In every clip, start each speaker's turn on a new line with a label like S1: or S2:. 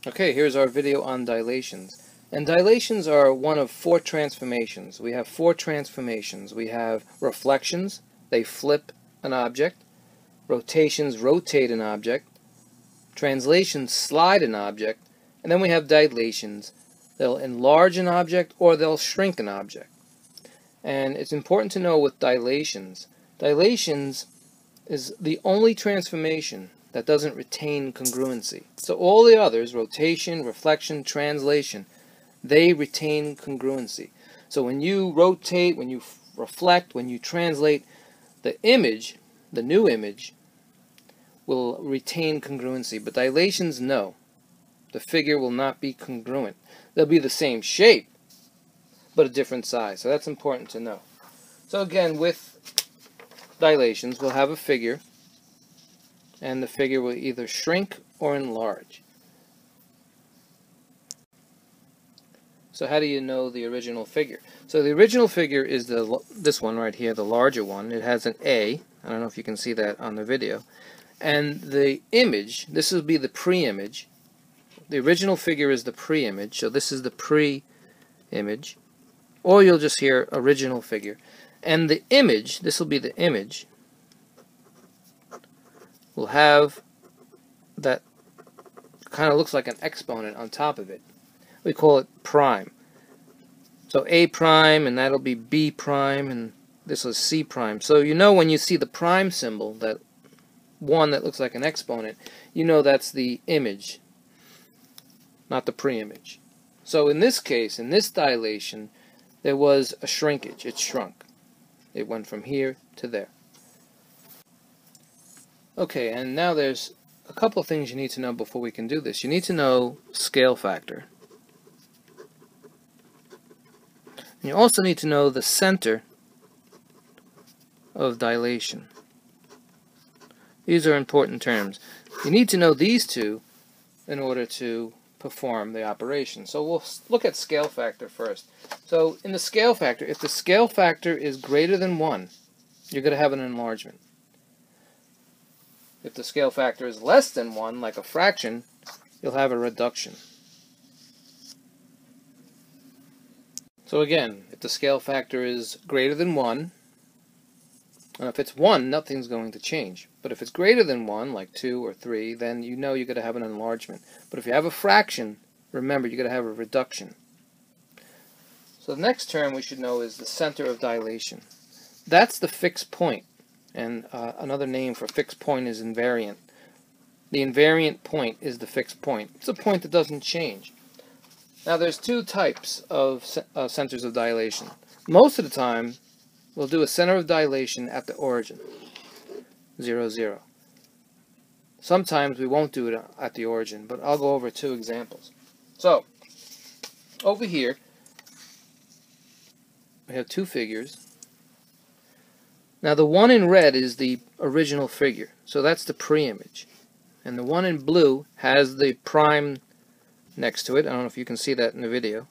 S1: Okay, here's our video on dilations. And dilations are one of four transformations. We have four transformations. We have reflections, they flip an object. Rotations rotate an object. Translations slide an object. And then we have dilations. They'll enlarge an object or they'll shrink an object. And it's important to know with dilations is the only transformation that doesn't retain congruency. So all the others, rotation, reflection, translation, they retain congruency. So when you rotate, when you reflect, when you translate, the image, the new image, will retain congruency. But dilations, no. The figure will not be congruent. They'll be the same shape, but a different size. So that's important to know. So again, with dilations, we'll have a figure, and the figure will either shrink or enlarge. So how do you know the original figure? So the original figure is this one right here, the larger one. It has an A. I don't know if you can see that on the video. And the image, this will be the pre-image. The original figure is the pre-image, so this is the pre-image. Or you'll just hear original figure. And the image, this will be the image, will have that kind of looks like an exponent on top of it. We call it prime. So A prime, and that'll be B prime, and this is C prime. So you know when you see the prime symbol, that one that looks like an exponent, you know that's the image, not the pre-image. So in this case, in this dilation, there was a shrinkage. It shrunk. It went from here to there. Okay, and now there's a couple of things you need to know before we can do this. You need to know scale factor. And you also need to know the center of dilation. These are important terms. You need to know these two in order to perform the operation. So we'll look at scale factor first. So in the scale factor, if the scale factor is greater than 1, you're going to have an enlargement. If the scale factor is less than 1, like a fraction, you'll have a reduction. So again, if the scale factor is greater than 1, and if it's 1, nothing's going to change. But if it's greater than 1, like 2 or 3, then you know you're going to have an enlargement. But if you have a fraction, remember you're going to have a reduction. So the next term we should know is the center of dilation. That's the fixed point. And another name for fixed point is invariant. The invariant point is the fixed point. It's a point that doesn't change. Now there's two types of centers of dilation. Most of the time, we'll do a center of dilation at the origin, 0, 0. Sometimes we won't do it at the origin, but I'll go over two examples. So, over here, we have two figures. Now the one in red is the original figure, so that's the pre-image. And the one in blue has the prime next to it. I don't know if you can see that in the video.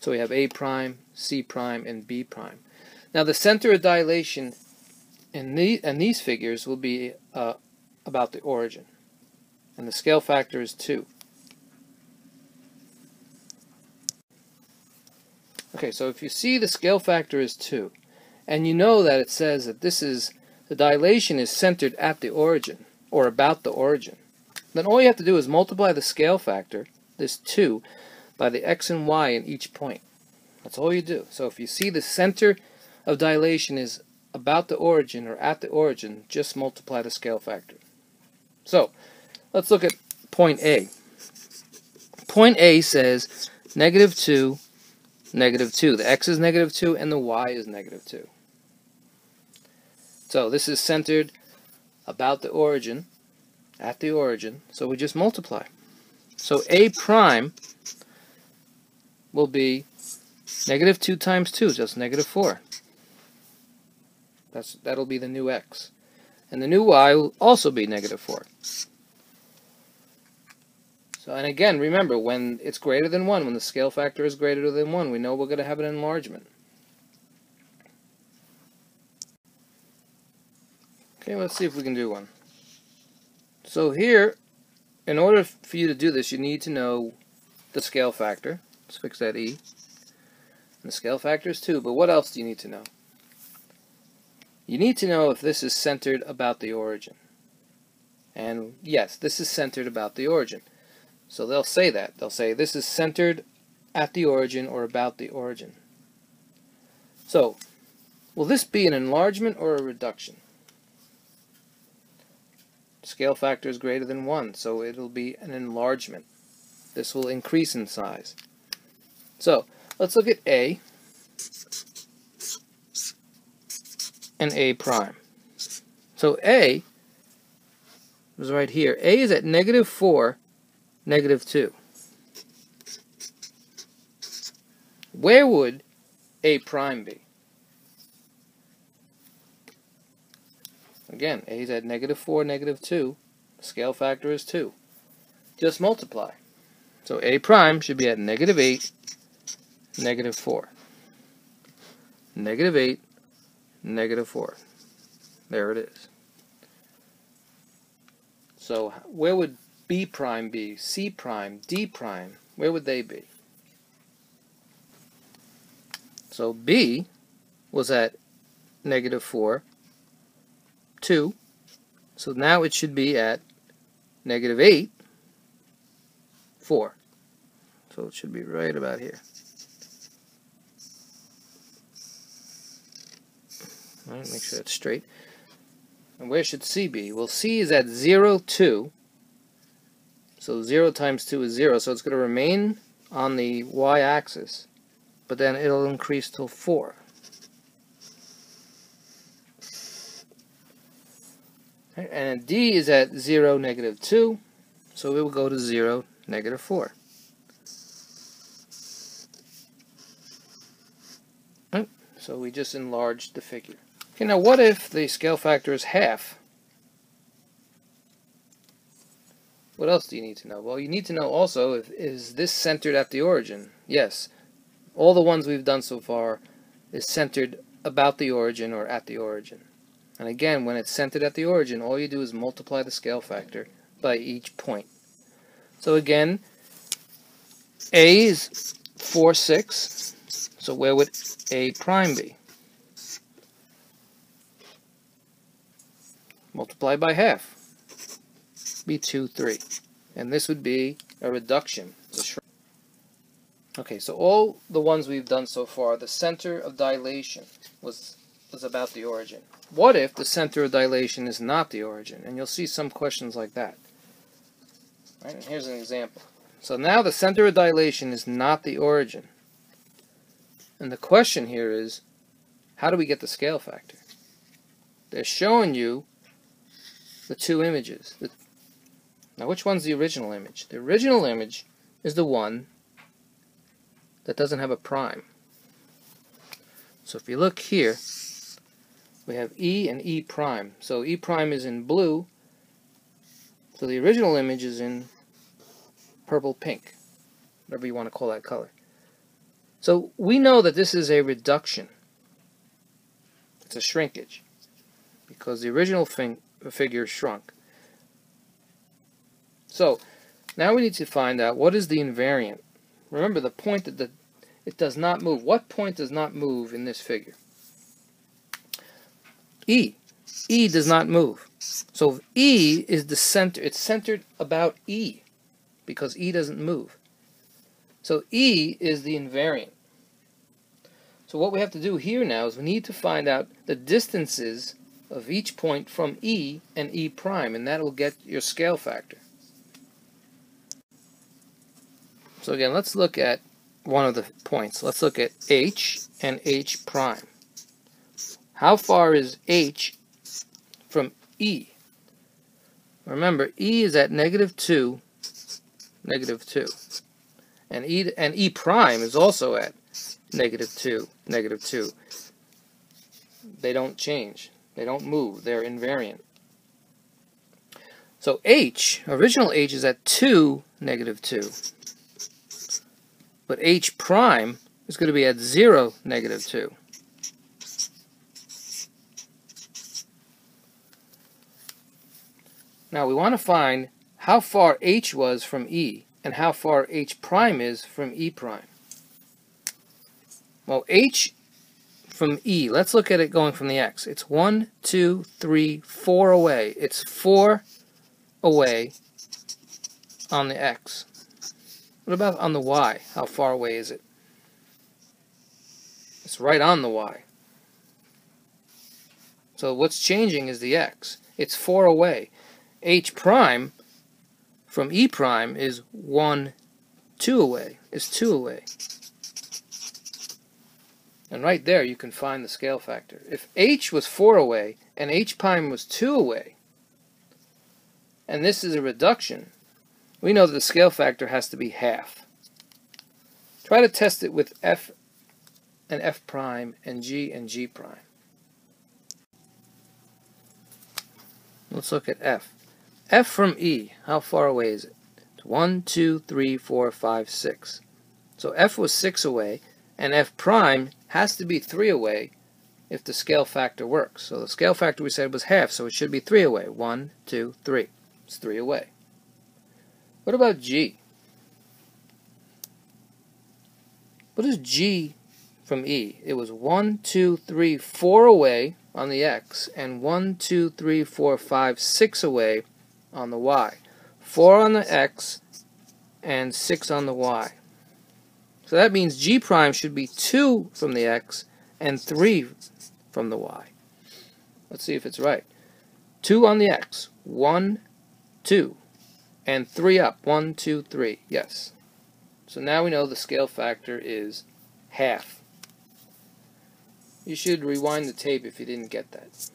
S1: So we have A prime, C prime, and B prime. Now the center of dilation in these figures will be about the origin. And the scale factor is 2. Okay, so if you see the scale factor is 2, and you know that it says that the dilation is centered at the origin, or about the origin, then all you have to do is multiply the scale factor, this 2, by the x and y in each point. That's all you do. So if you see the center of dilation is about the origin or at the origin, just multiply the scale factor. So let's look at point A. Point A says -2, -2. The x is -2 and the y is -2. So this is centered about the origin, at the origin, so we just multiply. So A prime will be -2 times 2, just -4. That'll be the new x. And the new y will also be -4. So, and again, remember, when it's greater than 1, when the scale factor is greater than 1, we know we're going to have an enlargement. Okay, let's see if we can do one. So here in order for you to do this, you need to know the scale factor. Let's fix that E. And the scale factor is 2, but what else do you need to know? You need to know if this is centered about the origin. And yes, this is centered about the origin. So they'll say that. They'll say this is centered at the origin or about the origin. So, will this be an enlargement or a reduction? Scale factor is greater than 1, so it'll be an enlargement. This will increase in size. So, let's look at A and A prime. So A is right here. A is at -4, -2. Where would A prime be? Again, A is at -4, -2. Scale factor is 2. Just multiply. So A prime should be at -8, -4. -8, -4. There it is. So where would B prime be? C prime, D prime, where would they be? So B was at -4, 2. So now it should be at -8, 4. So it should be right about here. All right, make sure that's straight. And where should C be? Well, C is at 0, 2. So 0 times 2 is 0. So it's going to remain on the y-axis, but then it'll increase till 4. Right, and D is at 0, -2. So it will go to 0, -4. Right, so we just enlarged the figure. Okay, now what if the scale factor is half? What else do you need to know? Well, you need to know also, is this centered at the origin? Yes. All the ones we've done so far is centered about the origin or at the origin. And again, when it's centered at the origin, all you do is multiply the scale factor by each point. So again, A is 4, 6. So where would A prime be? Multiply by half. Be 2, 3. And this would be a reduction. Okay, so all the ones we've done so far, the center of dilation was about the origin. What if the center of dilation is not the origin? And you'll see some questions like that. Right, and here's an example. So now the center of dilation is not the origin. And the question here is, how do we get the scale factor? They're showing you the two images. Now, which one's the original image? The original image is the one that doesn't have a prime. So if you look here, we have E and E prime. So E prime is in blue, so the original image is in purple pink, whatever you want to call that color. So we know that this is a reduction. It's a shrinkage, because the original figure shrunk. So now we need to find out what is the invariant. Remember the point that it does not move. What point does not move in this figure? E. E does not move. So E is the center. It's centered about E because E doesn't move. So E is the invariant. So what we have to do here now is we need to find out the distances of each point from E and E prime, and that will get your scale factor. So again, let's look at one of the points. Let's look at H and H prime. How far is H from E? Remember, E is at -2, -2. And E prime is also at -2, -2. They don't change. They don't move. They're invariant. So H, original H is at 2, -2. But H prime is going to be at 0, -2. Now we want to find how far h was from E and how far h prime is from E prime. Well, h from E, let's look at it going from the x. It's 1, 2, 3, 4 away. It's 4 away on the x. What about on the y? How far away is it? It's right on the y. So what's changing is the x. It's 4 away. H prime from E prime is 1, 2 away. Is 2 away. And right there you can find the scale factor. If h was 4 away and h prime was 2 away, and this is a reduction, we know that the scale factor has to be half. Try to test it with f and f prime and g prime. Let's look at f. F from E, how far away is it? It's 1, 2, 3, 4, 5, 6. So f was 6 away, and f prime has to be 3 away if the scale factor works. So the scale factor we said was half, so it should be 3 away. 1, 2, 3. It's 3 away. What about G? What is G from E? It was 1, 2, 3, 4 away on the x, and 1, 2, 3, 4, 5, 6 away on the y. 4 on the x and 6 on the y. So that means G prime should be 2 from the x and 3 from the y. Let's see if it's right. 2 on the x, 1, 2, and 3 up, 1, 2, 3. Yes. So now we know the scale factor is half. You should rewind the tape if you didn't get that.